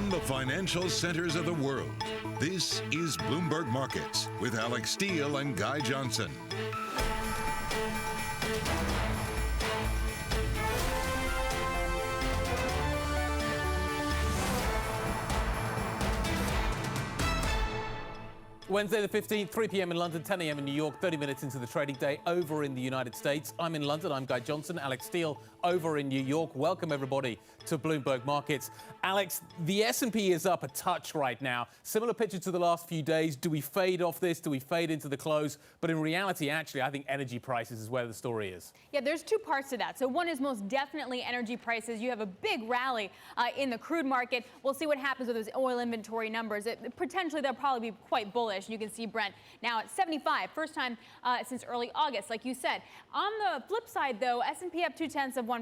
from the financial centers of the world, this is Bloomberg Markets with Alix Steel and Guy Johnson. Wednesday the 15th, 3 p.m. in London, 10 a.m. in New York, 30 minutes into the trading day over in the United States. I'm in London. I'm Guy Johnson. Alix Steel over in New York. Welcome, everybody, to Bloomberg Markets. Alix, the S&P is up a touch right now. Similar picture to the last few days. Do we fade off this? Do we fade into the close? But in reality, actually, I think energy prices is where the story is. Yeah, there's two parts to that. So one is most definitely energy prices. You have a big rally in the crude market. We'll see what happens with those oil inventory numbers. Potentially, they'll probably be quite bullish. You can see Brent now at 75, first time since early August, like you said. On the flip side, though, S&P up 0.2%.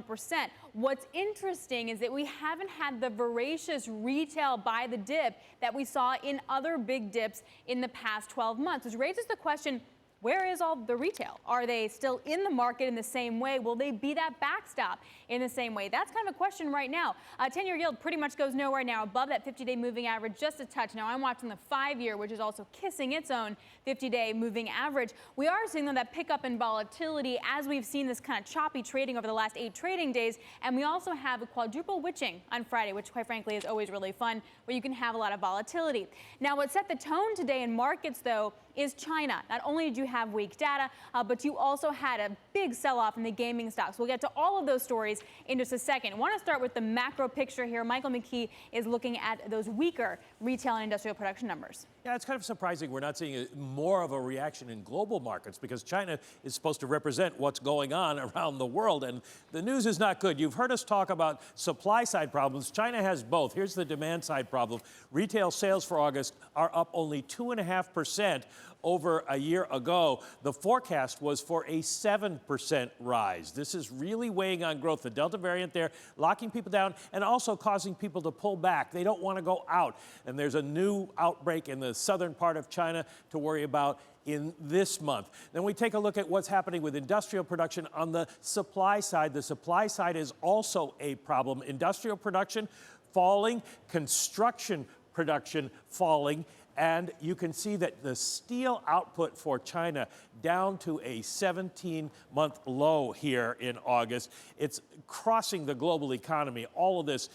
What's interesting is that we haven't had the voracious retail buy the dip that we saw in other big dips in the past 12 months, which raises the question, where is all the retail? Are they still in the market in the same way? Will they be that backstop in the same way? That's kind of a question right now. 10-year yield pretty much goes nowhere now, above that 50-day moving average, just a touch. Now I'm watching the 5-year, which is also kissing its own 50-day moving average. We are seeing though that pickup in volatility as we've seen this kind of choppy trading over the last 8 trading days. And we also have a quadruple witching on Friday, which quite frankly is always really fun, where you can have a lot of volatility. Now what set the tone today in markets though is China. Not only did you have weak data, but you also had a big sell-off in the gaming stocks. We'll get to all of those stories in just a second. I want to start with the macro picture here. Michael McKee is looking at those weaker retail and industrial production numbers. Yeah, it's kind of surprising we're not seeing more of a reaction in global markets because China is supposed to represent what's going on around the world, and the news is not good. You've heard us talk about supply side problems. China has both. Here's the demand side problem. Retail sales for August are up only 2.5% over a year ago. The forecast was for a 7% rise. This is really weighing on growth. The Delta variant there locking people down and also causing people to pull back. They don't want to go out. And there's a new outbreak in the southern part of China to worry about in this month. Then we take a look at what's happening with industrial production on the supply side. The supply side is also a problem. Industrial production falling, construction production falling, and you can see that the steel output for China down to a 17-month low here in August. It's crossing the global economy. All of this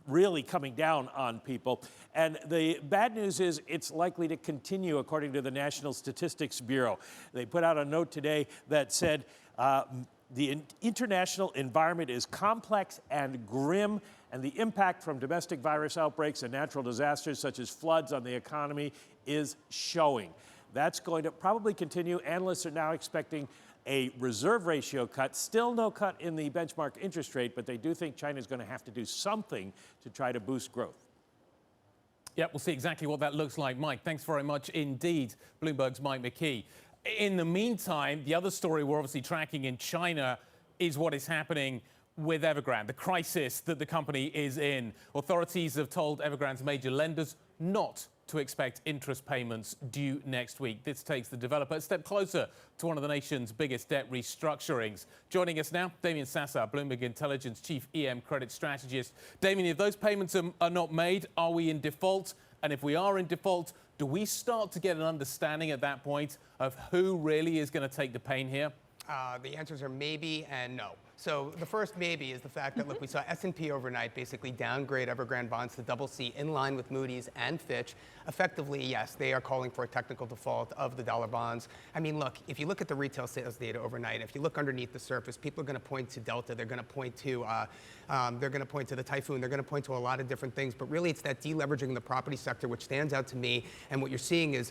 really coming down on people. And the bad news is it's likely to continue, according to the National Statistics Bureau. They put out a note today that said the international environment is complex and grim, and the impact from domestic virus outbreaks and natural disasters such as floods on the economy is showing. That's going to probably continue. Analysts are now expecting a reserve ratio cut. Still no cut in the benchmark interest rate, but they do think China is going to have to do something to try to boost growth. Yep, we'll see exactly what that looks like. Mike, thanks very much indeed. Bloomberg's Mike McKee. In the meantime, the other story we're obviously tracking in China is what is happening with Evergrande, the crisis that the company is in. Authorities have told Evergrande's major lenders not to expect interest payments due next week. This takes the developer a step closer to one of the nation's biggest debt restructurings. Joining us now, Damien Sasser, Bloomberg Intelligence Chief EM Credit Strategist. Damien, if those payments are not made, are we in default? And if we are in default, do we start to get an understanding at that point of who really is going to take the pain here? The answers are maybe and no. So the first maybe is the fact that, look, we saw S&P overnight basically downgrade Evergrande bonds to CC in line with Moody's and Fitch. Effectively, yes, they are calling for a technical default of the dollar bonds. I mean, look, if you look at the retail sales data overnight, if you look underneath the surface, people are going to point to Delta. They're going to point to the typhoon. They're going to point to a lot of different things. But really, it's that deleveraging in the property sector which stands out to me. And what you're seeing is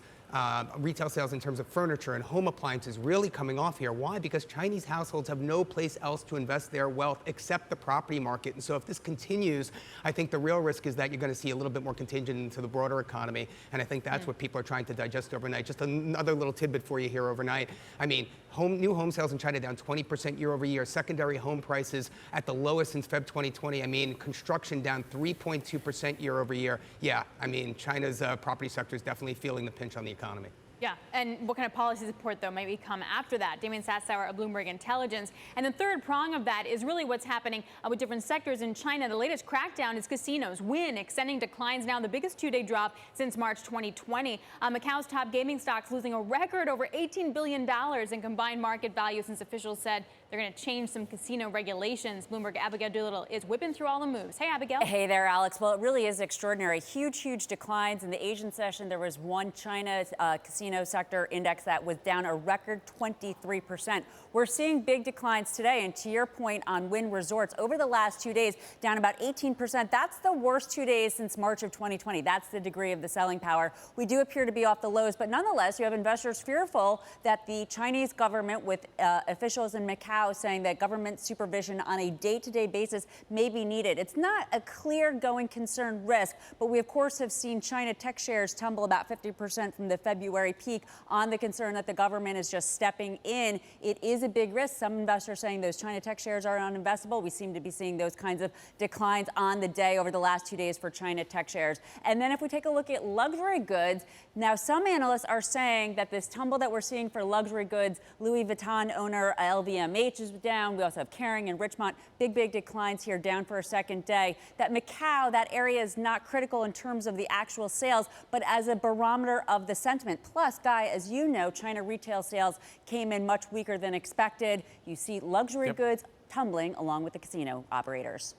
retail sales in terms of furniture and home appliances really coming off here. Why? Because Chinese households have no place else to invest their wealth except the property market. And so if this continues, I think the real risk is that you're going to see a little bit more contagion into the broader economy. And I think that's what people are trying to digest overnight. Just another little tidbit for you here overnight. I mean, new home sales in China down 20% year over year. Secondary home prices at the lowest since Feb 2020. I mean, construction down 3.2% year over year. Yeah, I mean, China's property sector is definitely feeling the pinch on the economy. Yeah, and what kind of policy support, though, might come after that? Damien Sassower of Bloomberg Intelligence. And the third prong of that is really what's happening with different sectors in China. The latest crackdown is casinos. Wynn extending declines now, the biggest two-day drop since March 2020. Macau's top gaming stocks losing a record over $18 billion in combined market value since officials said they're going to change some casino regulations. Bloomberg Abigail Doolittle is whipping through all the moves. Hey, Abigail. Hey there, Alex. Well, it really is extraordinary. Huge declines. In the Asian session, there was one China casino sector index that was down a record 23%. We're seeing big declines today. And to your point on Wynn Resorts, over the last 2 days, down about 18%. That's the worst 2 days since March of 2020. That's the degree of the selling power. We do appear to be off the lows, but nonetheless, you have investors fearful that the Chinese government, with officials in Macau saying that government supervision on a day-to-day basis may be needed. It's not a clear going concern risk, but we, of course, have seen China tech shares tumble about 50% from the February peak on the concern that the government is just stepping in. It is a big risk. Some investors saying those China tech shares are uninvestable. We seem to be seeing those kinds of declines on the day over the last 2 days for China tech shares. And then if we take a look at luxury goods, now some analysts are saying that this tumble that we're seeing for luxury goods, Louis Vuitton owner LVMH is down. We also have Kering and Richemont, big declines here, down for a second day. That Macau, that area is not critical in terms of the actual sales, but as a barometer of the sentiment. Plus, Guy, as you know, China retail sales came in much weaker than expected. You see luxury goods tumbling along with the casino operators.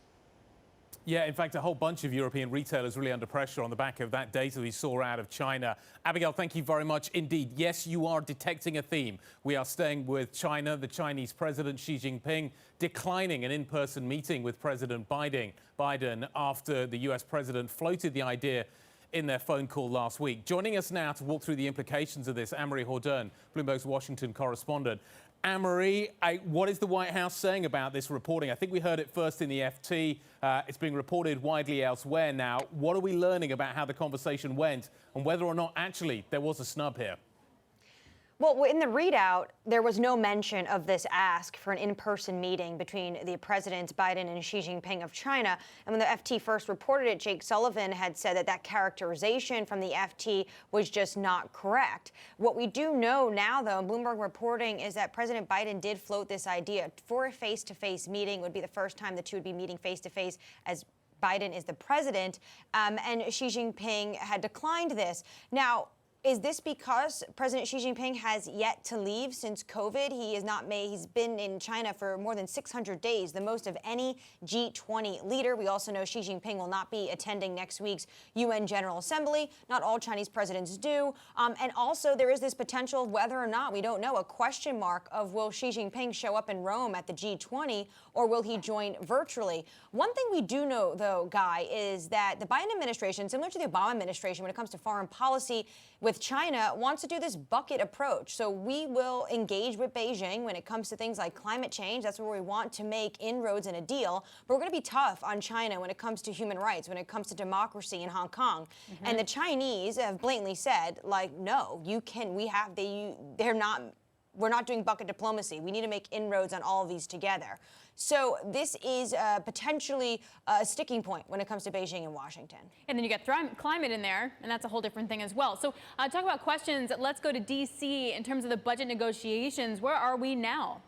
Yeah, in fact, a whole bunch of European retailers really under pressure on the back of that data we saw out of China. Abigail, thank you very much indeed. Yes, you are detecting a theme. We are staying with China. The Chinese President Xi Jinping declining an in-person meeting with President Biden after the U.S. president floated the idea in their phone call last week. Joining us now to walk through the implications of this, Anne-Marie Hordern, Bloomberg's Washington correspondent. Anne-Marie, what is the White House saying about this reporting? I think we heard it first in the FT. It's being reported widely elsewhere now. What are we learning about how the conversation went and whether or not actually there was a snub here? Well, in the readout, there was no mention of this ask for an in-person meeting between the presidents Biden and Xi Jinping of China. And when the FT first reported it, Jake Sullivan had said that characterization from the FT was just not correct. What we do know now, though, Bloomberg reporting, is that President Biden did float this idea for a face-to-face meeting. It would be the first time the two would be meeting face-to-face as Biden is the president. And Xi Jinping had declined this. Now, is this because President Xi Jinping has yet to leave since COVID? He's been in China for more than 600 days, the most of any G20 leader. We also know Xi Jinping will not be attending next week's UN General Assembly. Not all Chinese presidents do. And also there is this potential, whether or not, we don't know, a question mark of will Xi Jinping show up in Rome at the G20 or will he join virtually? One thing we do know, though, Guy, is that the Biden administration, similar to the Obama administration when it comes to foreign policy, with China wants to do this bucket approach. So we will engage with Beijing when it comes to things like climate change. That's where we want to make inroads in a deal. But we're going to be tough on China when it comes to human rights, when it comes to democracy in Hong Kong. And the Chinese have blatantly said, like, no, we're not doing bucket diplomacy. We need to make inroads on all of these together. So this is potentially a sticking point when it comes to Beijing and Washington. And then you get climate in there, and that's a whole different thing as well. So talk about questions. Let's go to D.C. in terms of the budget negotiations. Where are we now?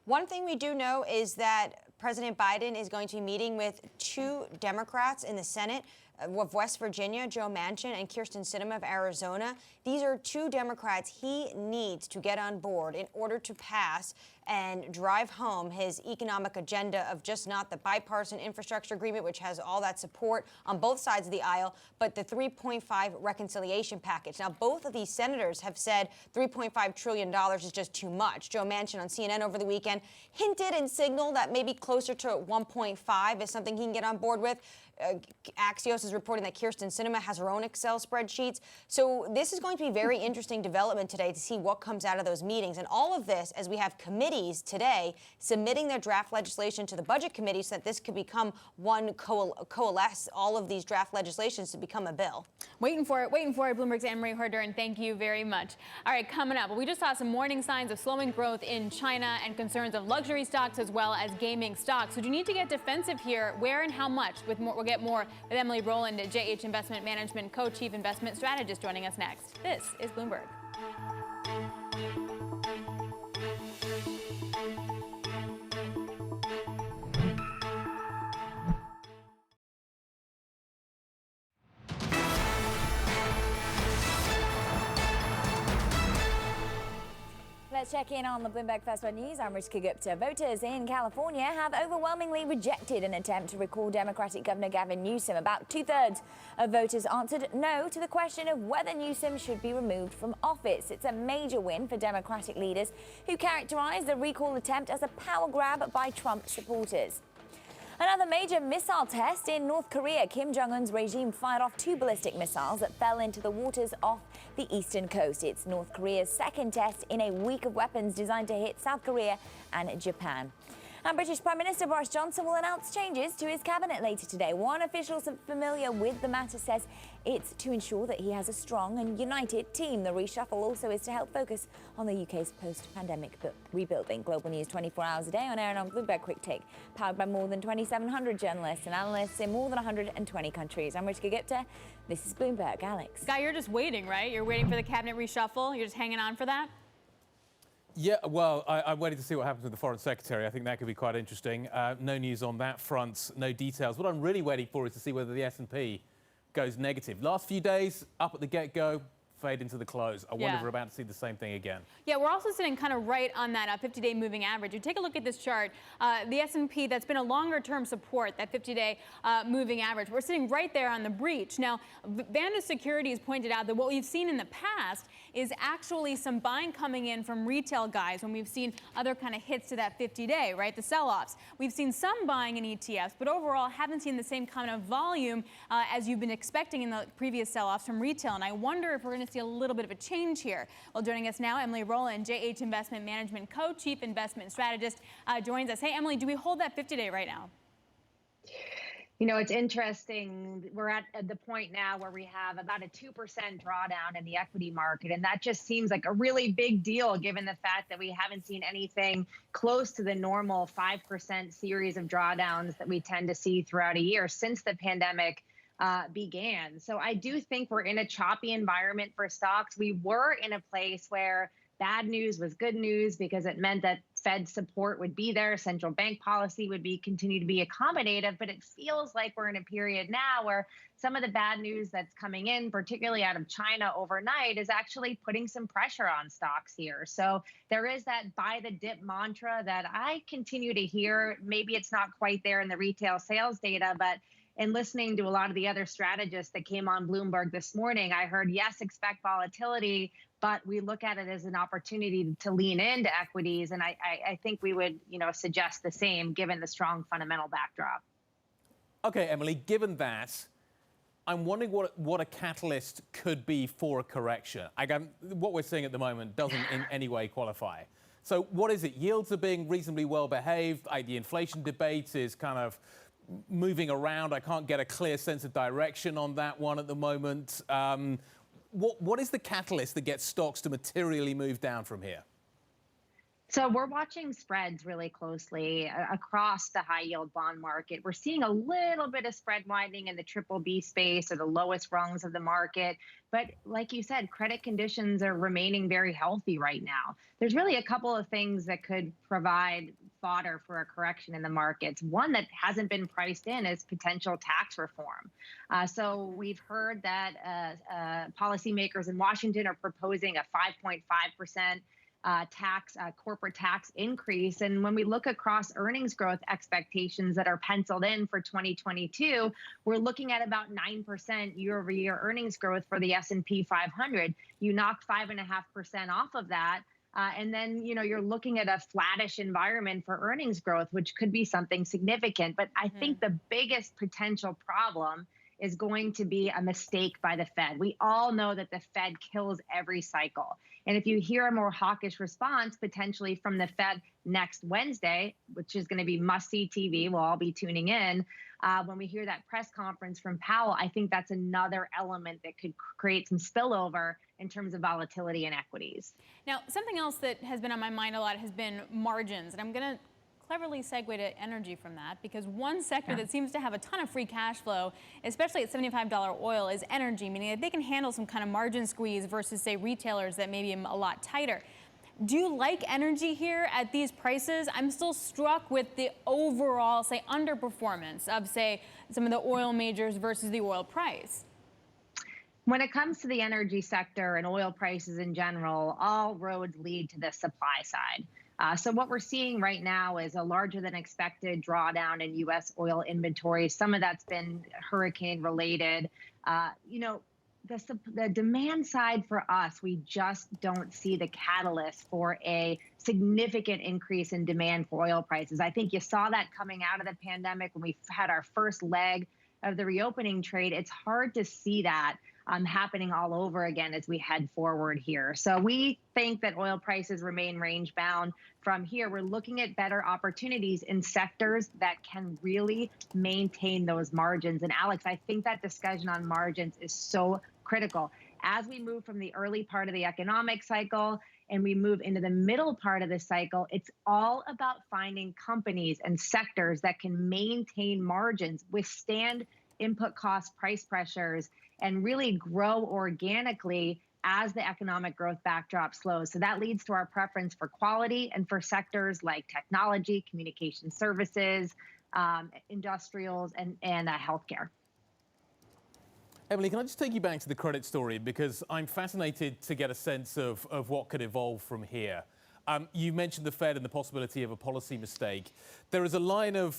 One thing we do know is that President Biden is going to be meeting with two Democrats in the Senate of West Virginia, Joe Manchin, and Kyrsten Sinema of Arizona. These are two Democrats he needs to get on board in order to pass and drive home his economic agenda of just not the bipartisan infrastructure agreement, which has all that support on both sides of the aisle, but the $3.5 reconciliation package. Now, both of these senators have said $3.5 trillion is just too much. Joe Manchin on CNN over the weekend hinted and signaled that maybe closer to 1.5 is something he can get on board with. Axios is reporting that Kyrsten Sinema has her own Excel spreadsheets. So this is going to be very interesting development today to see what comes out of those meetings. And all of this, as we have committees today submitting their draft legislation to the Budget Committee so that this could become one coalesce all of these draft legislations to become a bill. Waiting for it. Bloomberg's Anne-Marie Hordern, thank you very much. All right, coming up, we just saw some warning signs of slowing growth in China and concerns of luxury stocks as well as gaming stocks. So do you need to get defensive here? Where and how much? We'll get more with Emily Rowland. Rowland, JH Investment Management Co-Chief Investment Strategist, joining us next. This is Bloomberg. Let's check in on the Bloomberg First Word News. I'm Rishika Gupta. Voters in California have overwhelmingly rejected an attempt to recall Democratic Governor Gavin Newsom. About 2/3 of voters answered no to the question of whether Newsom should be removed from office. It's a major win for Democratic leaders who characterized the recall attempt as a power grab by Trump supporters. Another major missile test in North Korea. Kim Jong-un's regime fired off 2 ballistic missiles that fell into the waters off the eastern coast. It's North Korea's second test in a week of weapons designed to hit South Korea and Japan. And British Prime Minister Boris Johnson will announce changes to his cabinet later today. One official familiar with the matter says it's to ensure that he has a strong and united team. The reshuffle also is to help focus on the UK's post-pandemic rebuilding. Global news 24 hours a day on air and on Bloomberg Quick Take, powered by more than 2,700 journalists and analysts in more than 120 countries. I'm Rishika Gupta. This is Bloomberg. Alex. Guy, you're just waiting, right? You're waiting for the cabinet reshuffle. You're just hanging on for that? Yeah, well, I'm waiting to see what happens with the Foreign Secretary. I think that could be quite interesting. No news on that front, no details. What I'm really waiting for is to see whether the S&P goes negative. Last few days, up at the get-go, fade into the close. I wonder if we're about to see the same thing again. Yeah, we're also sitting kind of right on that 50-day moving average. You take a look at this chart, the S&P, that's been a longer-term support, that 50-day moving average. We're sitting right there on the breach. Now, Vanda Securities pointed out that what we've seen in the past is actually some buying coming in from retail guys when we've seen other kind of hits to that 50-day, right, the sell-offs. We've seen some buying in ETFs, but overall haven't seen the same kind of volume as you've been expecting in the previous sell-offs from retail. And I wonder if we're going to see a little bit of a change here. Well, joining us now, Emily Rowland, JH Investment Management Co-Chief Investment Strategist, joins us. Hey, Emily, do we hold that 50-day right now? You know, it's interesting. We're at the point now where we have about a 2% drawdown in the equity market. And that just seems like a really big deal, given the fact that we haven't seen anything close to the normal 5% series of drawdowns that we tend to see throughout a year since the pandemic began. So I do think we're in a choppy environment for stocks. We were in a place where bad news was good news because it meant that Fed support would be there, central bank policy would continue to be accommodative, but it feels like we're in a period now where some of the bad news that's coming in, particularly out of China overnight, is actually putting some pressure on stocks here. So there is that buy the dip mantra that I continue to hear. Maybe it's not quite there in the retail sales data, but in listening to a lot of the other strategists that came on Bloomberg this morning, I heard, yes, expect volatility, but we look at it as an opportunity to lean into equities. And I think we would, suggest the same given the strong fundamental backdrop. Okay, Emily, given that, I'm wondering what a catalyst could be for a correction. What we're seeing at the moment doesn't in any way qualify. So what is it? Yields are being reasonably well behaved. The inflation debate is kind of moving around. I can't get a clear sense of direction on that one at the moment. What is the catalyst that gets stocks to materially move down from here? So we're watching spreads really closely across the high yield bond market. We're seeing a little bit of spread widening in the triple B space or the lowest rungs of the market. But like you said, credit conditions are remaining very healthy right now. There's really a couple of things that could provide fodder for a correction in the markets. One that hasn't been priced in is potential tax reform. So we've heard that policymakers in Washington are proposing a 5.5% corporate tax increase. And when we look across earnings growth expectations that are penciled in for 2022, we're looking at about 9% year-over-year earnings growth for the S&P 500. You knock 5.5% off of that, and then, you're looking at a flattish environment for earnings growth, which could be something significant. But I think the biggest potential problem is going to be a mistake by the Fed. We all know that the Fed kills every cycle. And if you hear a more hawkish response potentially from the Fed next Wednesday, which is going to be must-see TV, we'll all be tuning in, when we hear that press conference from Powell, I think that's another element that could create some spillover in terms of volatility in equities. Now, something else that has been on my mind a lot has been margins. And I'm going to cleverly segued to energy from that, because one sector that seems to have a ton of free cash flow, especially at $75 oil, is energy, meaning that they can handle some kind of margin squeeze versus, say, retailers that may be a lot tighter. Do you like energy here at these prices? I'm still struck with the overall, say, underperformance of, say, some of the oil majors versus the oil price. When it comes to the energy sector and oil prices in general, all roads lead to the supply side. So what we're seeing right now is a larger than expected drawdown in U.S. oil inventory. Some of that's been hurricane related. The demand side for us, we just don't see the catalyst for a significant increase in demand for oil prices. I think you saw that coming out of the pandemic when we had our first leg of the reopening trade. It's hard to see that happening all over again as we head forward here. So we think that oil prices remain range bound from here. We're looking at better opportunities in sectors that can really maintain those margins. And Alex, I think that discussion on margins is so critical. As we move from the early part of the economic cycle and we move into the middle part of the cycle, it's all about finding companies and sectors that can maintain margins, withstand input cost price pressures, and really grow organically as the economic growth backdrop slows. So that leads to our preference for quality and for sectors like technology, communication services, industrials, and healthcare. Emily, can I just take you back to the credit story? Because I'm fascinated to get a sense of what could evolve from here. You mentioned the Fed and the possibility of a policy mistake. There is a line of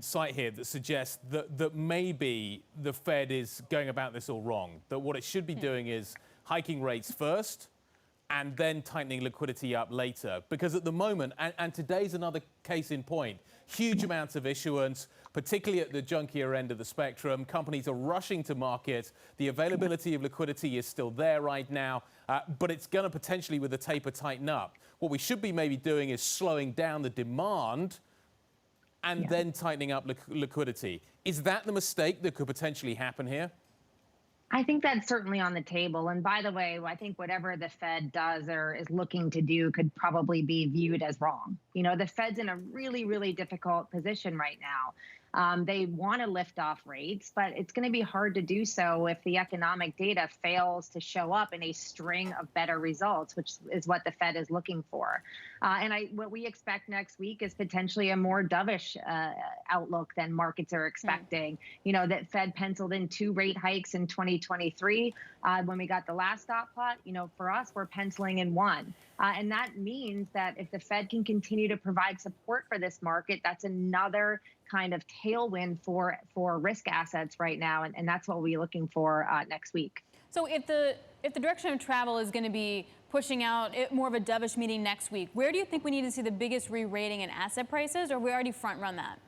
sight here that suggests that maybe the Fed is going about this all wrong, that what it should be doing is hiking rates first and then tightening liquidity up later. Because at the moment, and today's another case in point, huge amounts of issuance, particularly at the junkier end of the spectrum. Companies are rushing to market. The availability of liquidity is still there right now, but it's going to potentially, with the taper, tighten up. What we should be maybe doing is slowing down the demand and then tightening up liquidity. Is that the mistake that could potentially happen here? I think that's certainly on the table. And by the way, I think whatever the Fed does or is looking to do could probably be viewed as wrong. You know, the Fed's in a really, really difficult position right now. They want to lift off rates, but it's going to be hard to do so if the economic data fails to show up in a string of better results, which is what the Fed is looking for. What we expect next week is potentially a more dovish outlook than markets are expecting. You know, that Fed penciled in 2 rate hikes in 2023 when we got the last dot plot. You know, for us, we're penciling in 1. And that means that if the Fed can continue to provide support for this market, that's another kind of tailwind for risk assets right now. And that's what we'll be looking for next week. So if the direction of travel is going to be pushing out more of a dovish meeting next week, where do you think we need to see the biggest re-rating in asset prices, or we already front run that?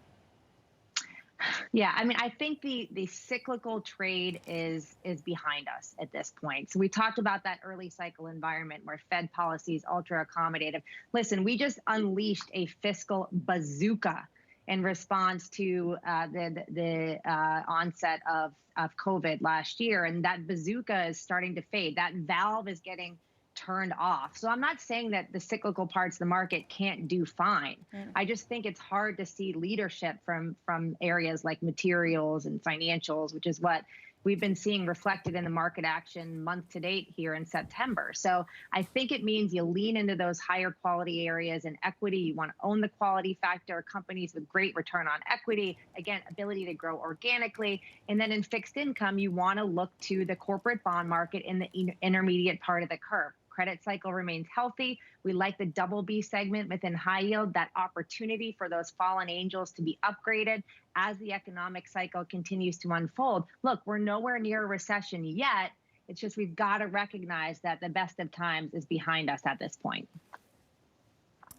Yeah, I mean, I think the cyclical trade is behind us at this point. So we talked about that early cycle environment where Fed policy is ultra accommodative. Listen, we just unleashed a fiscal bazooka in response to the onset of COVID last year. And that bazooka is starting to fade. That valve is getting turned off. So I'm not saying that the cyclical parts of the market can't do fine. I just think it's hard to see leadership from areas like materials and financials, which is what we've been seeing reflected in the market action month to date here in September. So I think it means you lean into those higher quality areas in equity. You want to own the quality factor, companies with great return on equity, again, ability to grow organically. And then in fixed income, you want to look to the corporate bond market in the intermediate part of the curve. Credit cycle remains healthy. We like the double B segment within high yield, that opportunity for those fallen angels to be upgraded as the economic cycle continues to unfold. Look, we're nowhere near a recession yet. It's just we've got to recognize that the best of times is behind us at this point.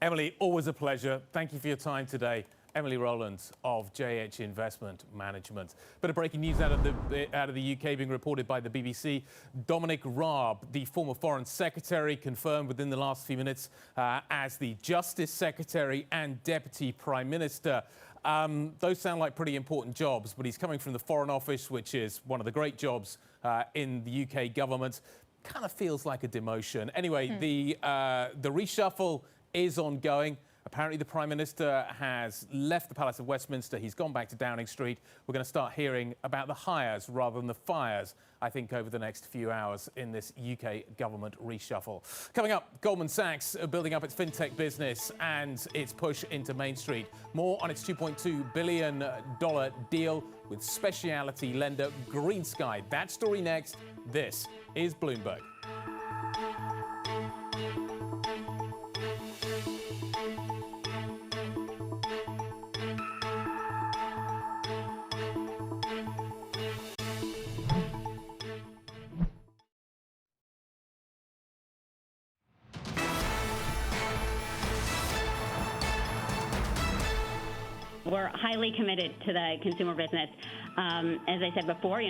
Emily, always a pleasure. Thank you for your time today. Emily Rowlands of JH Investment Management. Bit of breaking news out of the UK being reported by the BBC. Dominic Raab, the former Foreign Secretary, confirmed within the last few minutes as the Justice Secretary and Deputy Prime Minister. Those sound like pretty important jobs, but he's coming from the Foreign Office, which is one of the great jobs in the UK government. Kind of feels like a demotion. Anyway, the reshuffle is ongoing. Apparently, the Prime Minister has left the Palace of Westminster. He's gone back to Downing Street. We're going to start hearing about the hires rather than the fires, I think, over the next few hours in this UK government reshuffle. Coming up, Goldman Sachs building up its fintech business and its push into Main Street. More on its $2.2 billion deal with specialty lender Green Sky. That story next. This is Bloomberg. We're highly committed to the consumer business. As I said before,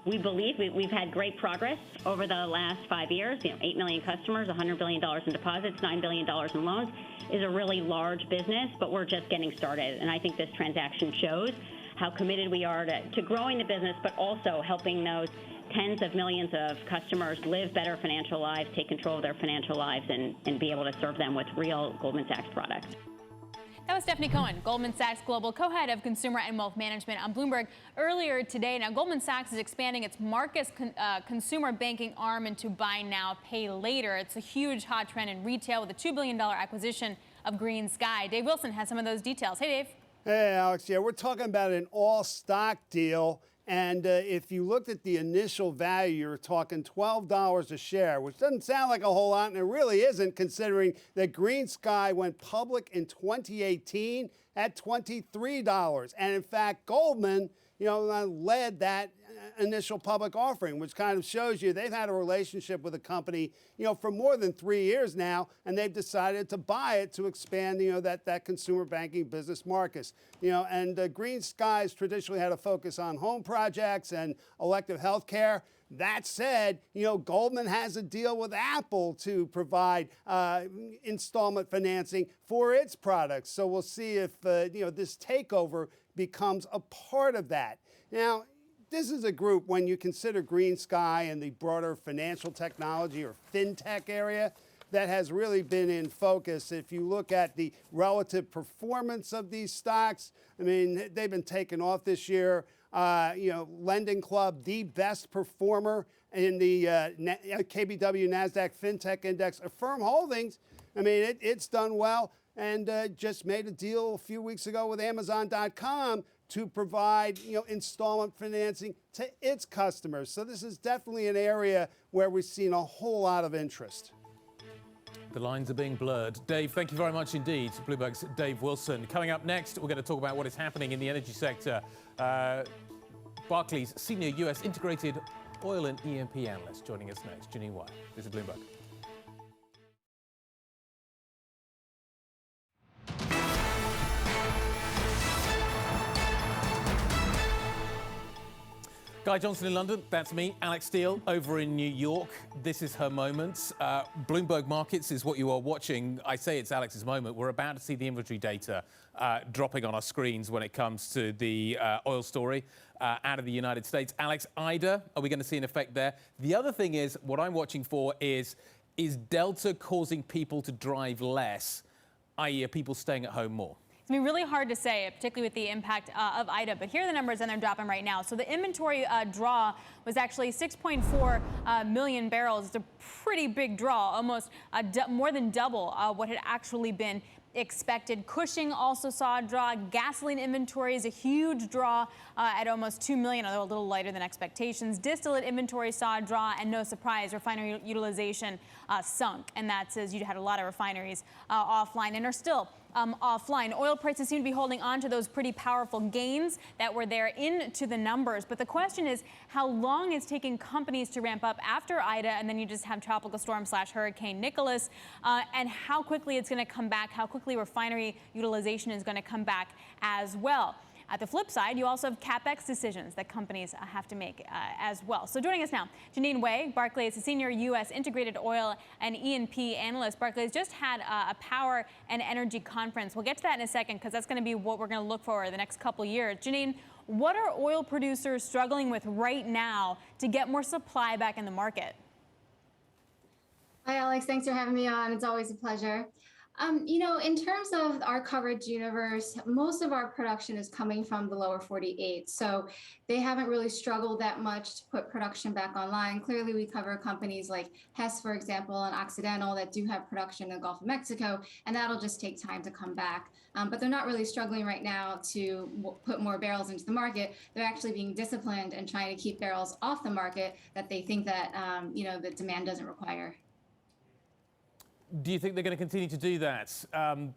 we believe we've had great progress over the last 5 years. 8 million customers, $100 billion in deposits, $9 billion in loans is a really large business, but we're just getting started. And I think this transaction shows how committed we are to growing the business, but also helping those tens of millions of customers live better financial lives, take control of their financial lives, and be able to serve them with real Goldman Sachs products. That was Stephanie Cohen, Goldman Sachs Global Co-Head of Consumer and Wealth Management on Bloomberg earlier today. Now, Goldman Sachs is expanding its Marcus consumer banking arm into buy now, pay later. It's a huge hot trend in retail with a $2 billion acquisition of Green Sky. Dave Wilson has some of those details. Hey, Dave. Hey, Alex. Yeah, we're talking about an all-stock deal. And if you looked at the initial value, you're talking $12 a share, which doesn't sound like a whole lot, and it really isn't, considering that Green Sky went public in 2018 at $23. And in fact, Goldman, led that initial public offering, which kind of shows you they've had a relationship with the company, for more than 3 years now, and they've decided to buy it to expand, that consumer banking business, Marcus. And Green Sky's traditionally had a focus on home projects and elective health care. That said, Goldman has a deal with Apple to provide installment financing for its products. So we'll see if, this takeover becomes a part of that. Now, this is a group, when you consider Green Sky and the broader financial technology or fintech area, that has really been in focus. If you look at the relative performance of these stocks, they've been taken off this year. Lending Club, the best performer in the KBW NASDAQ FinTech Index. Affirm Holdings, it's done well, and just made a deal a few weeks ago with Amazon.com to provide, installment financing to its customers. So this is definitely an area where we've seen a whole lot of interest. The lines are being blurred. Dave, thank you very much indeed. Bloomberg's Dave Wilson. Coming up next, we're going to talk about what is happening in the energy sector. Barclays senior U.S. integrated oil and E&P analyst joining us next. Janine White. This is Bloomberg. Guy Johnson in London, that's me. Alix Steel over in New York. This is her moment. Bloomberg Markets is what you are watching. I say it's Alix's moment. We're about to see the inventory data dropping on our screens when it comes to the oil story out of the United States. Alix, Ida, are we going to see an effect there? The other thing is, what I'm watching for is Delta causing people to drive less, i.e. are people staying at home more? It's going to be really hard to say, particularly with the impact of Ida, but here are the numbers, and they're dropping right now. So the inventory draw was actually 6.4 million barrels. It's a pretty big draw, almost more than double what had actually been expected. Cushing also saw a draw. Gasoline inventory is a huge draw at almost 2 million, although a little lighter than expectations. Distillate inventory saw a draw, and no surprise, refinery utilization sunk. And that says you had a lot of refineries offline and are still offline. Oil prices seem to be holding on to those pretty powerful gains that were there into the numbers. But the question is, how long it's taking companies to ramp up after Ida, and then you just have Tropical Storm / Hurricane Nicholas, and how quickly it's going to come back, how quickly refinery utilization is going to come back as well. At the flip side, you also have CapEx decisions that companies have to make as well. So joining us now, Janine Wei, Barclays, a senior U.S. integrated oil and E&P analyst. Barclays just had a power and energy conference. We'll get to that in a second, because that's going to be what we're going to look for the next couple years. Janine, what are oil producers struggling with right now to get more supply back in the market? Hi, Alex. Thanks for having me on. It's always a pleasure. In terms of our coverage universe, most of our production is coming from the lower 48. So they haven't really struggled that much to put production back online. Clearly, we cover companies like Hess, for example, and Occidental that do have production in the Gulf of Mexico, and that'll just take time to come back. But they're not really struggling right now to put more barrels into the market. They're actually being disciplined and trying to keep barrels off the market that they think that, the demand doesn't require. Do you think they're going to continue to do that?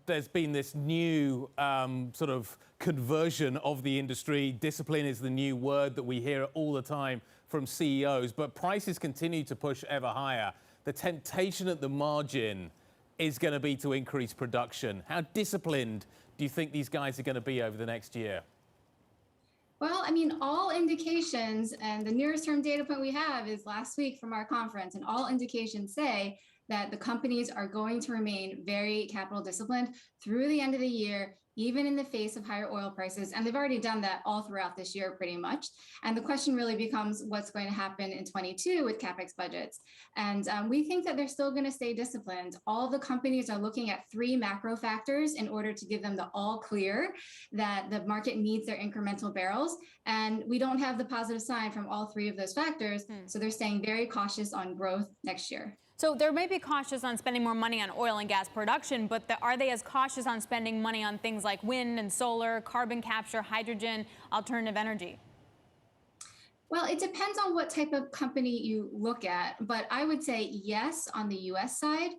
There's been this new sort of conversion of the industry. Discipline is the new word that we hear all the time from CEOs, but prices continue to push ever higher. The temptation at the margin is going to be to increase production. How disciplined do you think these guys are going to be over the next year? Well, all indications, and the nearest term data point we have is last week from our conference, and all indications say that the companies are going to remain very capital disciplined through the end of the year, even in the face of higher oil prices. And they've already done that all throughout this year, pretty much. And the question really becomes what's going to happen in 22 with CapEx budgets. And we think that they're still going to stay disciplined. All the companies are looking at 3 macro factors in order to give them the all clear that the market needs their incremental barrels. And we don't have the positive sign from all 3 of those factors. So they're staying very cautious on growth next year. So they may be cautious on spending more money on oil and gas production, but are they as cautious on spending money on things like wind and solar, carbon capture, hydrogen, alternative energy? Well, it depends on what type of company you look at, but I would say yes on the US side.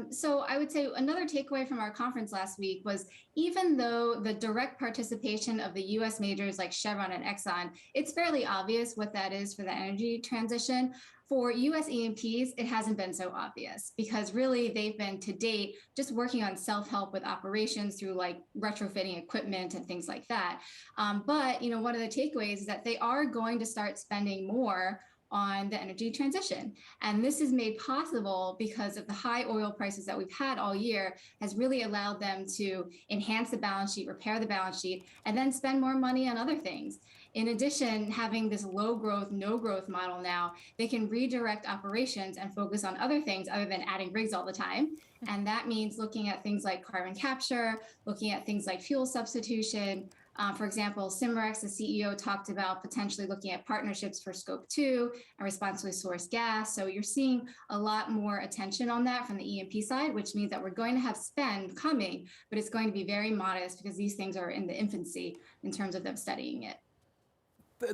So I would say another takeaway from our conference last week was even though the direct participation of the US majors like Chevron and Exxon, it's fairly obvious what that is for the energy transition. For US E&Ps, it hasn't been so obvious because really they've been to date just working on self-help with operations through like retrofitting equipment and things like that. But one of the takeaways is that they are going to start spending more on the energy transition. And this is made possible because of the high oil prices that we've had all year has really allowed them to enhance the balance sheet, repair the balance sheet, and then spend more money on other things. In addition, having this low growth, no growth model now, they can redirect operations and focus on other things other than adding rigs all the time. And that means looking at things like carbon capture, looking at things like fuel substitution. For example, Cimarex, the CEO, talked about potentially looking at partnerships for Scope 2 and responsibly sourced gas. So you're seeing a lot more attention on that from the E&P side, which means that we're going to have spend coming, but it's going to be very modest because these things are in the infancy in terms of them studying it.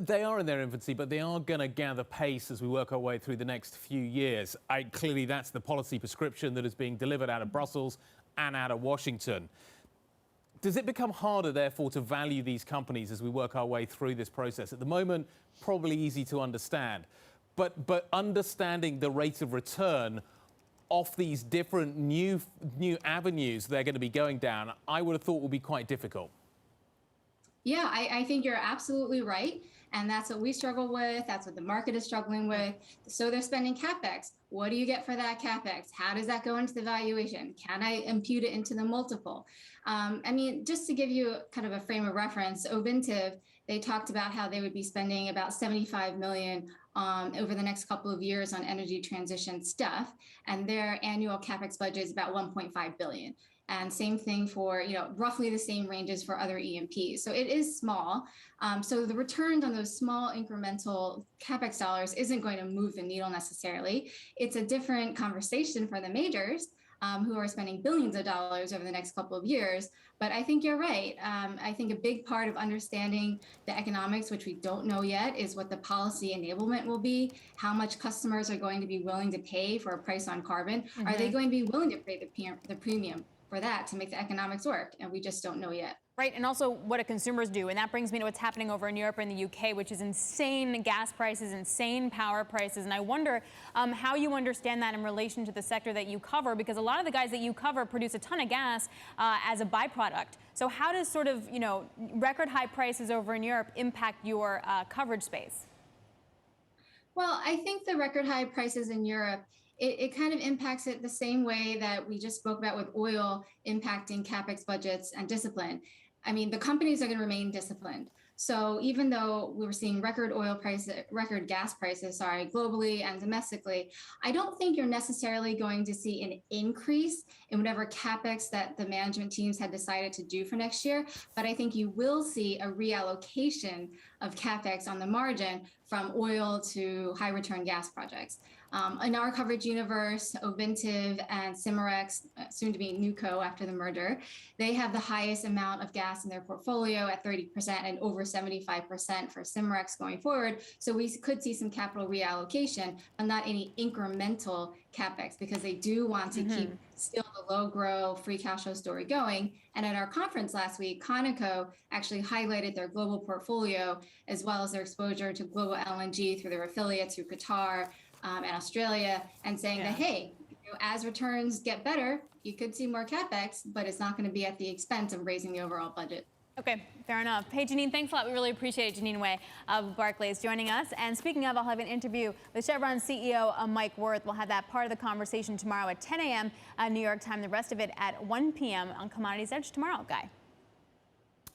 They are in their infancy, but they are going to gather pace as we work our way through the next few years. Clearly, that's the policy prescription that is being delivered out of Brussels and out of Washington. Does it become harder, therefore, to value these companies as we work our way through this process? At the moment, probably easy to understand. But understanding the rate of return off these different new avenues they're going to be going down, I would have thought would be quite difficult. Yeah, I think you're absolutely right. And that's what we struggle with. That's what the market is struggling with. So they're spending CapEx. What do you get for that CapEx? How does that go into the valuation? Can I impute it into the multiple? Just to give you kind of a frame of reference, Ovintiv, they talked about how they would be spending about $75 million over the next couple of years on energy transition stuff. And their annual CapEx budget is about $1.5 billion. And same thing for, roughly the same ranges for other E&Ps. So it is small. So the returns on those small incremental CapEx dollars isn't going to move the needle necessarily. It's a different conversation for the majors who are spending billions of dollars over the next couple of years. But I think you're right. I think a big part of understanding the economics, which we don't know yet, is what the policy enablement will be, how much customers are going to be willing to pay for a price on carbon. Mm-hmm. Are they going to be willing to pay the premium for that to make the economics work? And we just don't know yet. Right, and also what do consumers do? And that brings me to what's happening over in Europe and the UK, which is insane gas prices, insane power prices. And I wonder how you understand that in relation to the sector that you cover, because a lot of the guys that you cover produce a ton of gas as a byproduct. So how does sort of, record high prices over in Europe impact your coverage space? Well, I think the record high prices in Europe, it kind of impacts it the same way that we just spoke about with oil impacting CapEx budgets and discipline. The companies are going to remain disciplined. So even though we were seeing record gas prices, globally and domestically, I don't think you're necessarily going to see an increase in whatever capex that the management teams had decided to do for next year. But I think you will see a reallocation of capex on the margin from oil to high return gas projects. In our coverage universe, Ovintiv and Cimarex, soon to be Nuco after the merger, they have the highest amount of gas in their portfolio at 30% and over 75% for Cimarex going forward. So we could see some capital reallocation, but not any incremental capex, because they do want to keep still the low grow free cash flow story going. And at our conference last week, Conoco actually highlighted their global portfolio as well as their exposure to global LNG through their affiliates through Qatar and Australia, and saying that, hey, as returns get better, you could see more capex, but it's not going to be at the expense of raising the overall budget. Okay, fair enough. Hey, Janine, thanks a lot. We really appreciate it. Janine Wei of Barclays joining us. And speaking of, I'll have an interview with Chevron CEO Mike Wirth. We'll have that part of the conversation tomorrow at 10 a.m. New York time. The rest of it at 1 p.m. on Commodities Edge tomorrow, Guy.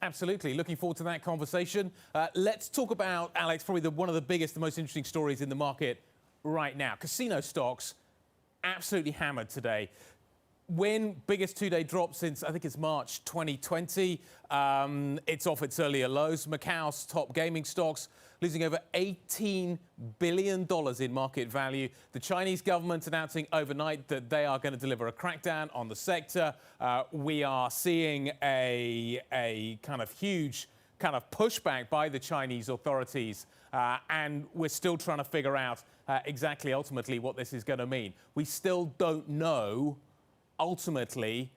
Absolutely. Looking forward to that conversation. Let's talk about, Alex, probably one of the biggest, the most interesting stories in the market right now. Casino stocks absolutely hammered today. Win, biggest two-day drop since, I think it's March 2020. It's off its earlier lows. Macau's top gaming stocks losing over $18 billion in market value. The Chinese government announcing overnight that they are going to deliver a crackdown on the sector. We are seeing a kind of huge kind of pushback by the Chinese authorities. And we're still trying to figure out exactly ultimately what this is going to mean. We still don't know ultimately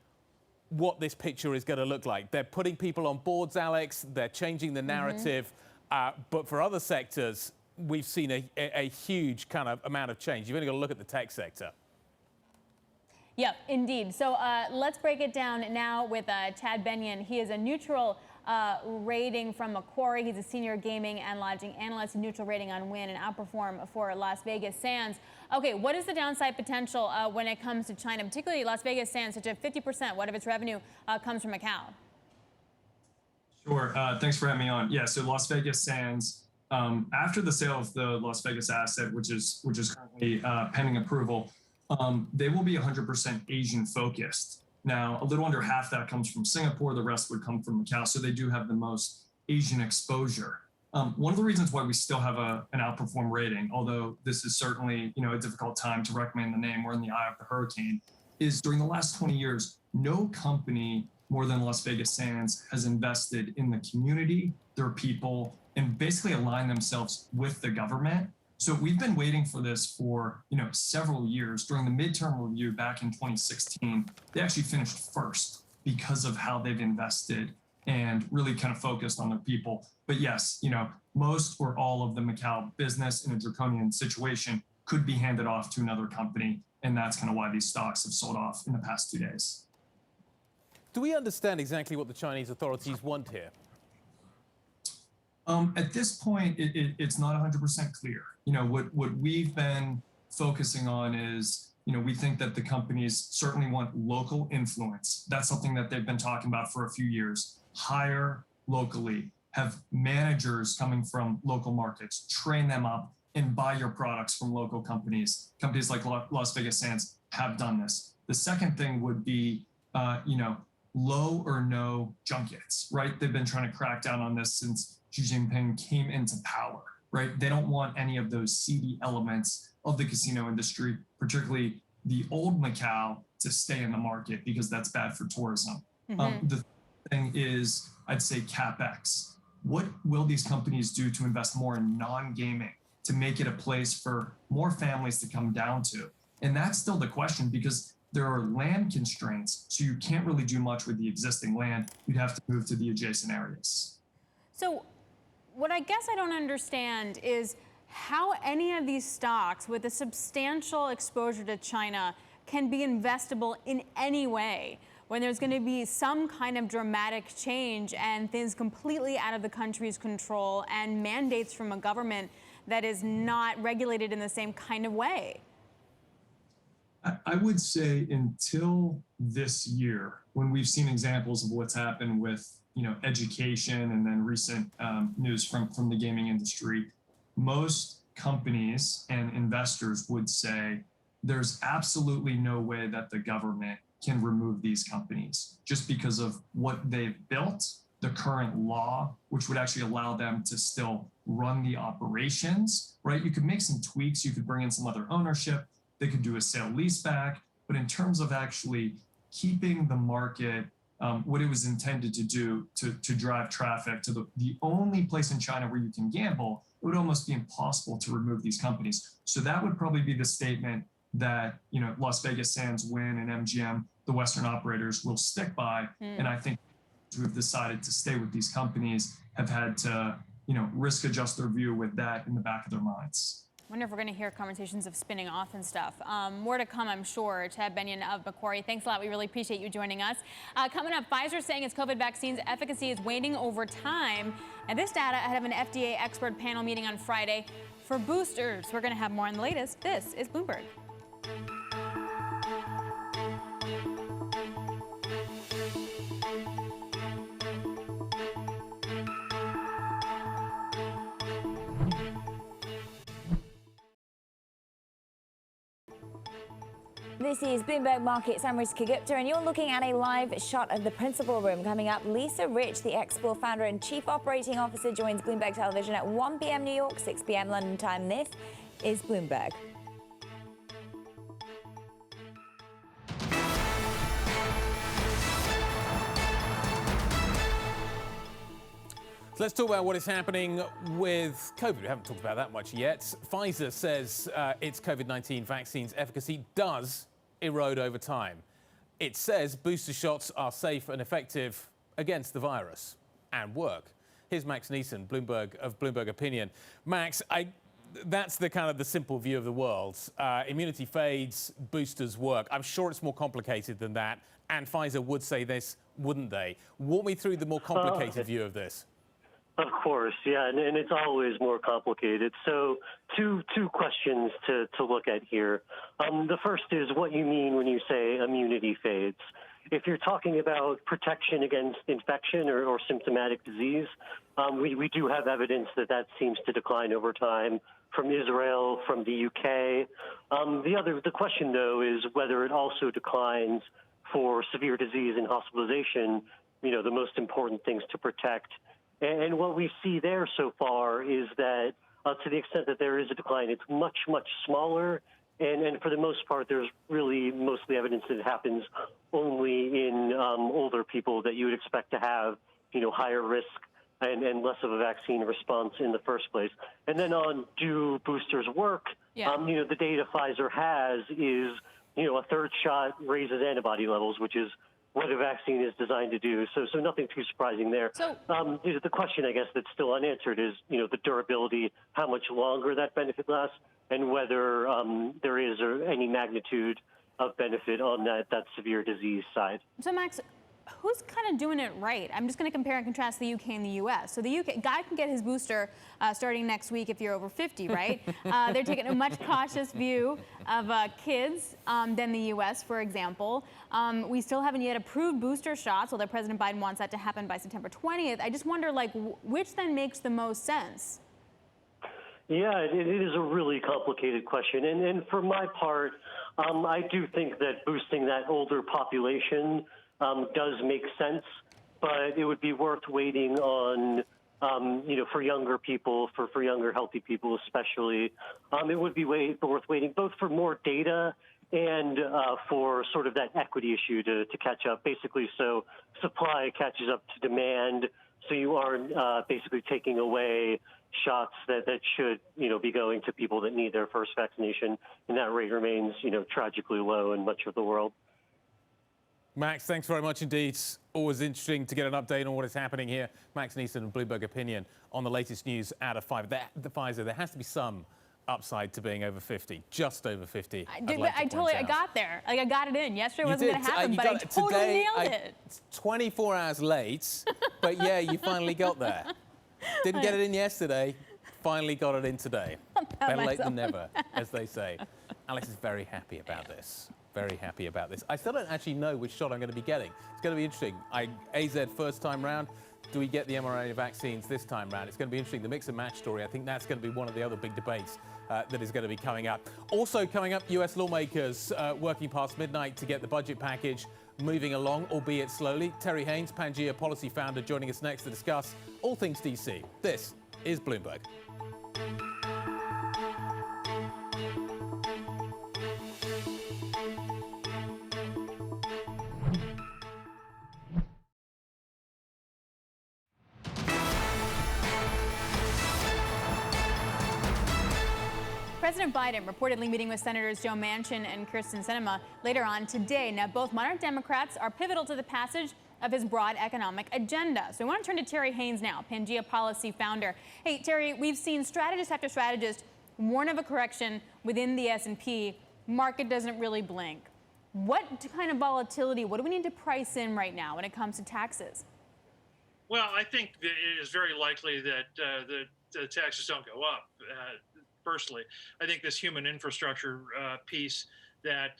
what this picture is going to look like. They're putting people on boards, Alex. They're changing the narrative. But for other sectors, we've seen a huge kind of amount of change. You've only got to look at the tech sector. Yep, indeed. So let's break it down now with Tad Benyon. He is a neutral rating from Macquarie. He's a senior gaming and lodging analyst, neutral rating on Wynn and Outperform for Las Vegas Sands. Okay, what is the downside potential when it comes to China, particularly Las Vegas Sands, such as 50%, what of its revenue comes from Macau? Sure, thanks for having me on. Yeah, so Las Vegas Sands, after the sale of the Las Vegas asset, which is currently pending approval, they will be 100% Asian focused. Now, a little under half that comes from Singapore. The rest would come from Macau. So they do have the most Asian exposure. One of the reasons why we still have an outperform rating, although this is certainly a difficult time to recommend the name, we're in the eye of the hurricane, is during the last 20 years, no company more than Las Vegas Sands has invested in the community, their people, and basically aligned themselves with the government. So we've been waiting for this for several years. During the midterm review back in 2016, they actually finished first because of how they've invested and really kind of focused on their people. But yes, most or all of the Macau business in a draconian situation could be handed off to another company, and that's kind of why these stocks have sold off in the past 2 days. Do we understand exactly what the Chinese authorities want here? At this point, it's not 100% clear. What we've been focusing on is, we think that the companies certainly want local influence. That's something that they've been talking about for a few years. Hire locally, have managers coming from local markets, train them up, and buy your products from local companies. Companies like Las Vegas Sands have done this. The second thing would be, low or no junkets, right? They've been trying to crack down on this since Xi Jinping came into power, right? They don't want any of those seedy elements of the casino industry, particularly the old Macau, to stay in the market because that's bad for tourism. The thing is, I'd say CapEx. What will these companies do to invest more in non-gaming, to make it a place for more families to come down to? And that's still the question, because there are land constraints, so you can't really do much with the existing land. You'd have to move to the adjacent areas. So what I guess I don't understand is how any of these stocks with a substantial exposure to China can be investable in any way when there's going to be some kind of dramatic change and things completely out of the country's control and mandates from a government that is not regulated in the same kind of way. I would say until this year, when we've seen examples of what's happened with education and then recent news from the gaming industry, most companies and investors would say there's absolutely no way that the government can remove these companies just because of what they've built, the current law, which would actually allow them to still run the operations, right? You could make some tweaks, you could bring in some other ownership, they could do a sale leaseback, but in terms of actually keeping the market what it was intended to do to drive traffic to the only place in China where you can gamble, it would almost be impossible to remove these companies. So that would probably be the statement that Las Vegas Sands, Wynn, and MGM, the Western operators, will stick by. And I think who have decided to stay with these companies have had to risk adjust their view with that in the back of their minds. I wonder if we're going to hear conversations of spinning off and stuff. More to come, I'm sure. Ted Benyon of Macquarie, thanks a lot. We really appreciate you joining us. Coming up, Pfizer saying its COVID vaccine's efficacy is waning over time. And this data ahead of an FDA expert panel meeting on Friday for boosters. We're going to have more on the latest. This is Bloomberg. This is Bloomberg Markets. I'm Riska Gupta, and you're looking at a live shot of the principal room. Coming up, Lisa Rich, the Explore founder and chief operating officer, joins Bloomberg Television at 1 p.m. New York, 6 p.m. London time. This is Bloomberg. Let's talk about what is happening with COVID. We haven't talked about that much yet. Pfizer says its COVID-19 vaccine's efficacy does erode over time. It says booster shots are safe and effective against the virus and work. Here's Max Neeson, Bloomberg of Bloomberg Opinion. Max, that's the kind of the simple view of the world. Immunity fades, boosters work. I'm sure it's more complicated than that, and Pfizer would say this, wouldn't they? Walk me through the more complicated view of this. Of course, yeah, and it's always more complicated. So two questions to look at here. The first is what you mean when you say immunity fades. If you're talking about protection against infection or symptomatic disease, we do have evidence that seems to decline over time from Israel, from the UK. The question, though, is whether it also declines for severe disease and hospitalization, the most important things to protect. And what we see there so far is that to the extent that there is a decline, it's much, much smaller. And for the most part, there's really mostly evidence that it happens only in older people that you would expect to have, higher risk and less of a vaccine response in the first place. And then on do boosters work, the data Pfizer has is, a third shot raises antibody levels, which is what a vaccine is designed to do. So nothing too surprising there. So, the question, I guess, that's still unanswered is, the durability, how much longer that benefit lasts, and whether there is any magnitude of benefit on that severe disease side. So Max, who's kind of doing it right? I'm just going to compare and contrast the UK and the US. So the UK guy can get his booster starting next week if you're over 50, right? They're taking a much cautious view of kids than the US, for example. We still haven't yet approved booster shots, although President Biden wants that to happen by September 20th. I just wonder, which then makes the most sense? Yeah, it is a really complicated question. And for my part, I do think that boosting that older population does make sense, but it would be worth waiting on, for younger people, for younger healthy people especially. It would be worth waiting both for more data and for sort of that equity issue to catch up, basically so supply catches up to demand, so you aren't basically taking away shots that should, be going to people that need their first vaccination, and that rate remains, tragically low in much of the world. Max, thanks very much indeed. Always interesting to get an update on what is happening here. Max Neeson, Bloomberg Opinion, on the latest news out of Pfizer. There has to be some upside to being over 50, just over 50. I got there. I got it in. Yesterday wasn't going to happen, but I totally nailed it. 24 hours late, but yeah, you finally got there. Didn't get it in yesterday, finally got it in today. Better late than never, as they say. Alex is very happy about this. Very happy about this. I still don't actually know which shot I'm going to be getting. It's going to be interesting. AZ first time round. Do we get the mRNA vaccines this time round? It's going to be interesting. The mix and match story, I think that's going to be one of the other big debates that is going to be coming up. Also coming up, US lawmakers working past midnight to get the budget package moving along, albeit slowly. Terry Haynes, Pangea policy founder, joining us next to discuss all things DC. This is Bloomberg. President Biden reportedly meeting with Senators Joe Manchin and Kyrsten Sinema later on today. Now, both moderate Democrats are pivotal to the passage of his broad economic agenda. So we want to turn to Terry Haynes now, Pangea policy founder. Hey, Terry, we've seen strategist after strategist warn of a correction within the S&P. Market doesn't really blink. What kind of volatility, what do we need to price in right now when it comes to taxes? Well, I think that it is very likely that the taxes don't go up. Personally, I think this human infrastructure piece that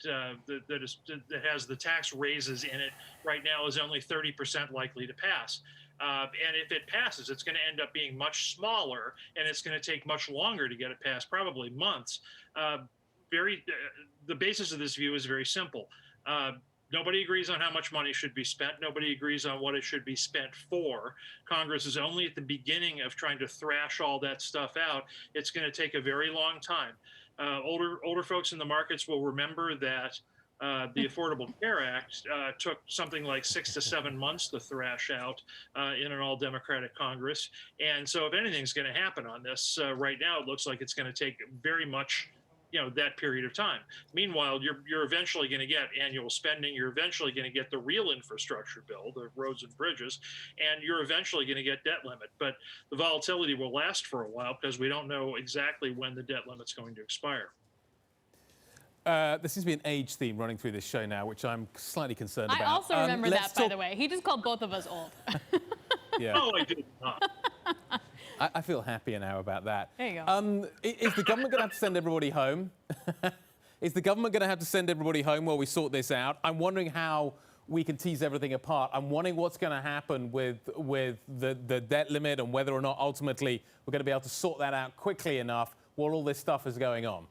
has the tax raises in it right now is only 30% likely to pass. And if it passes, it's going to end up being much smaller, and it's going to take much longer to get it passed, probably months. The basis of this view is very simple. Nobody agrees on how much money should be spent. Nobody agrees on what it should be spent for. Congress is only at the beginning of trying to thrash all that stuff out. It's going to take a very long time. Older folks in the markets will remember that the Affordable Care Act took something like 6 to 7 months to thrash out in an all-Democratic Congress. And so if anything's going to happen on this, right now it looks like it's going to take very much that period of time. Meanwhile, you're eventually going to get annual spending. You're eventually going to get the real infrastructure bill, the roads and bridges, and you're eventually going to get debt limit. But the volatility will last for a while because we don't know exactly when the debt limit's going to expire. There seems to be an age theme running through this show now, which I'm slightly concerned about. I also remember that, by the way. He just called both of us old. Yeah. No, I did not. I feel happier now about that. There you go. Is the government going to have to send everybody home? Is the government going to have to send everybody home while we sort this out? I'm wondering how we can tease everything apart. I'm wondering what's going to happen with the debt limit and whether or not ultimately we're going to be able to sort that out quickly enough while all this stuff is going on.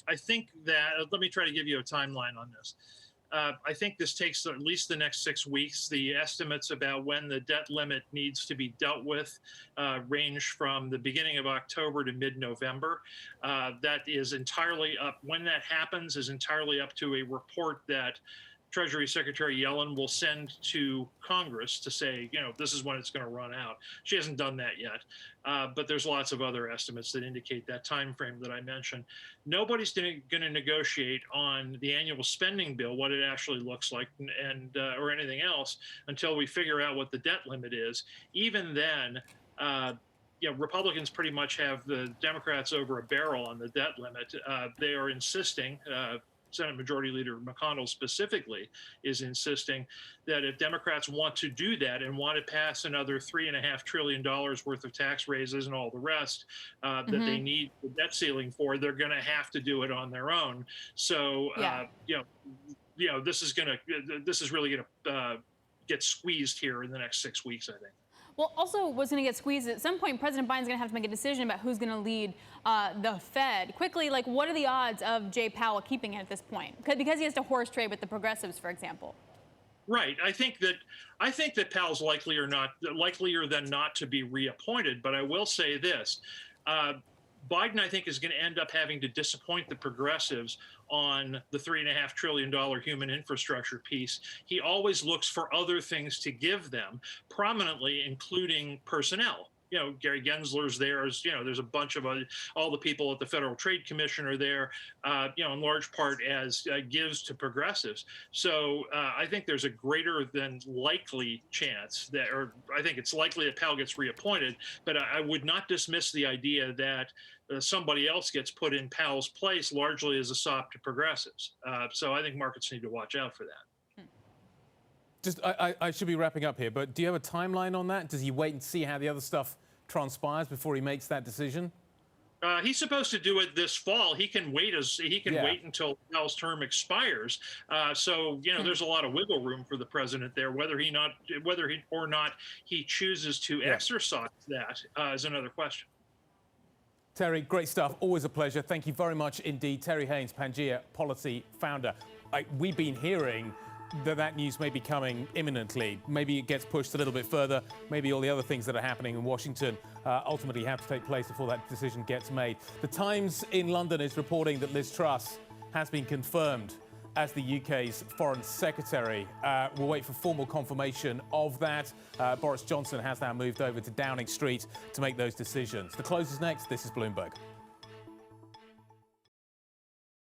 I think that, let me try to give you a timeline on this. I think this takes at least the next 6 weeks. The estimates about when the debt limit needs to be dealt with range from the beginning of October to mid-November. That is entirely up. When that happens is entirely up to a report that Treasury Secretary Yellen will send to Congress to say, this is when it's going to run out. She hasn't done that yet, but there's lots of other estimates that indicate that time frame that I mentioned. Nobody's going to negotiate on the annual spending bill, what it actually looks like, and or anything else until we figure out what the debt limit is. Even then, Republicans pretty much have the Democrats over a barrel on the debt limit. They are insisting. Senate Majority Leader McConnell specifically is insisting that if Democrats want to do that and want to pass another $3.5 trillion worth of tax raises and all the rest that they need the debt ceiling for, they're going to have to do it on their own. So, this is really going to get squeezed here in the next 6 weeks, I think. Well, also, what's going to get squeezed at some point, President Biden's going to have to make a decision about who's going to lead the Fed. Quickly, what are the odds of Jay Powell keeping it at this point? Because he has to horse trade with the progressives, for example. Right. I think that Powell's likelier than not to be reappointed. But I will say this. Biden, I think, is going to end up having to disappoint the progressives on the $3.5 trillion human infrastructure piece. He always looks for other things to give them, prominently including personnel. Gary Gensler's there. There's a bunch of all the people at the Federal Trade Commission are there, in large part as gives to progressives. So I think there's a greater than likely chance that, or I think it's likely that Powell gets reappointed, but I would not dismiss the idea that somebody else gets put in Powell's place largely as a sop to progressives. So I think markets need to watch out for that. Just, I should be wrapping up here, but do you have a timeline on that? Does he wait and see how the other stuff transpires before he makes that decision? He's supposed to do it this fall. He can wait wait until Bell's term expires. So there's a lot of wiggle room for the president there. Whether or not he chooses to exercise that is another question. Terry, great stuff. Always a pleasure. Thank you very much indeed. Terry Haynes, Pangea Policy founder. We've been hearing that news may be coming imminently. Maybe it gets pushed a little bit further. Maybe all the other things that are happening in Washington ultimately have to take place before that decision gets made. The Times in London is reporting that Liz Truss has been confirmed as the UK's Foreign Secretary. We'll wait for formal confirmation of that. Boris Johnson has now moved over to Downing Street to make those decisions. The close is next. This is Bloomberg.